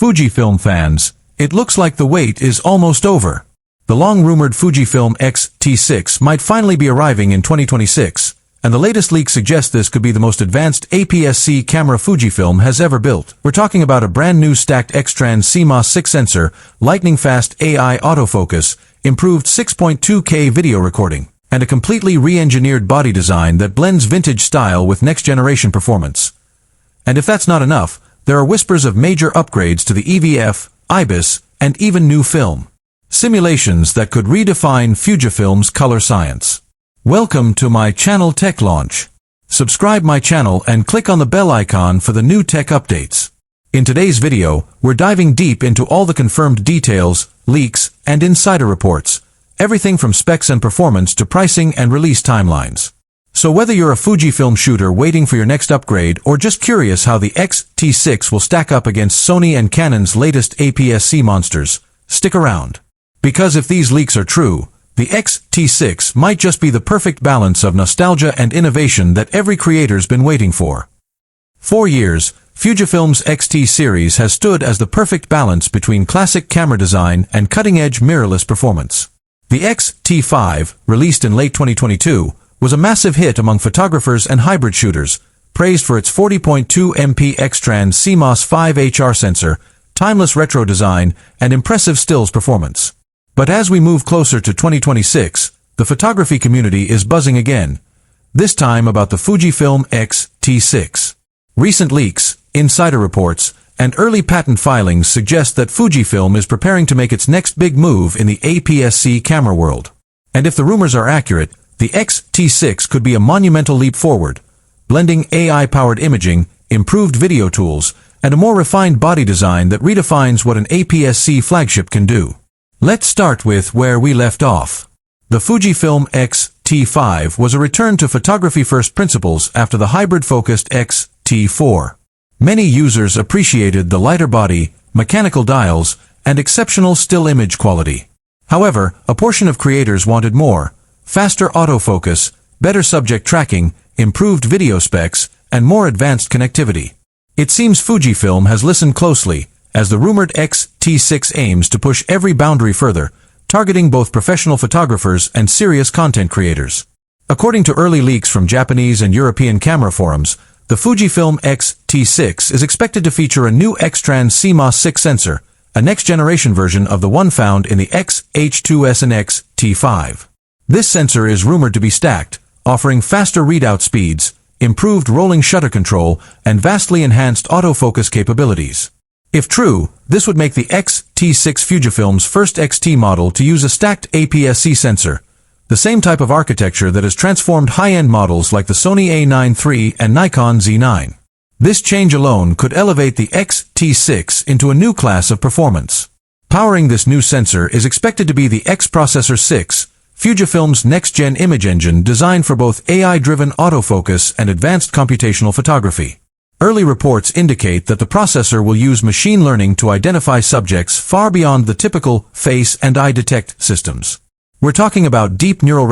Fujifilm fans, it looks like the wait is almost over. The long-rumored Fujifilm X-T6 might finally be arriving in 2026, and the latest leak suggests this could be the most advanced APS-C camera Fujifilm has ever built. We're talking about a brand-new stacked X-Trans CMOS 6 sensor, lightning-fast AI autofocus, improved 6.2K video recording, and a completely re-engineered body design that blends vintage style with next-generation performance. And if that's not enough, there are whispers of major upgrades to the EVF, IBIS, and even new film simulations that could redefine Fujifilm's color science. Welcome to my channel Tech Launch. Subscribe my channel and click on the bell icon for the new tech updates. In today's video, we're diving deep into all the confirmed details, leaks, and insider reports, everything from specs and performance to pricing and release timelines. So whether you're a Fujifilm shooter waiting for your next upgrade or just curious how the X-T6 will stack up against Sony and Canon's latest APS-C monsters, stick around. Because if these leaks are true, the X-T6 might just be the perfect balance of nostalgia and innovation that every creator's been waiting for. For years, Fujifilm's X-T series has stood as the perfect balance between classic camera design and cutting-edge mirrorless performance. The X-T5, released in late 2022, was a massive hit among photographers and hybrid shooters, praised for its 40.2 MP X-Trans CMOS 5 HR sensor, timeless retro design, and impressive stills performance. But as we move closer to 2026, the photography community is buzzing again, this time about the Fujifilm X-T6. Recent leaks, insider reports, and early patent filings suggest that Fujifilm is preparing to make its next big move in the APS-C camera world. And if the rumors are accurate, the X-T6 could be a monumental leap forward, blending AI-powered imaging, improved video tools, and a more refined body design that redefines what an APS-C flagship can do. Let's start with where we left off. The Fujifilm X-T5 was a return to photography-first principles after the hybrid-focused X-T4. Many users appreciated the lighter body, mechanical dials, and exceptional still image quality. However, a portion of creators wanted more: faster autofocus, better subject tracking, improved video specs, and more advanced connectivity. It seems Fujifilm has listened closely, as the rumored X-T6 aims to push every boundary further, targeting both professional photographers and serious content creators. According to early leaks from Japanese and European camera forums, the Fujifilm X-T6 is expected to feature a new X-Trans CMOS 6 sensor, a next-generation version of the one found in the X-H2S and X-T5. This sensor is rumored to be stacked, offering faster readout speeds, improved rolling shutter control, and vastly enhanced autofocus capabilities. If true, this would make the X-T6 Fujifilm's first XT model to use a stacked APS-C sensor, the same type of architecture that has transformed high-end models like the Sony A9 III and Nikon Z9. This change alone could elevate the X-T6 into a new class of performance. Powering this new sensor is expected to be the X-Processor 6, Fujifilm's next-gen image engine designed for both AI-driven autofocus and advanced computational photography. Early reports indicate that the processor will use machine learning to identify subjects far beyond the typical face and eye detect systems. We're talking about deep neural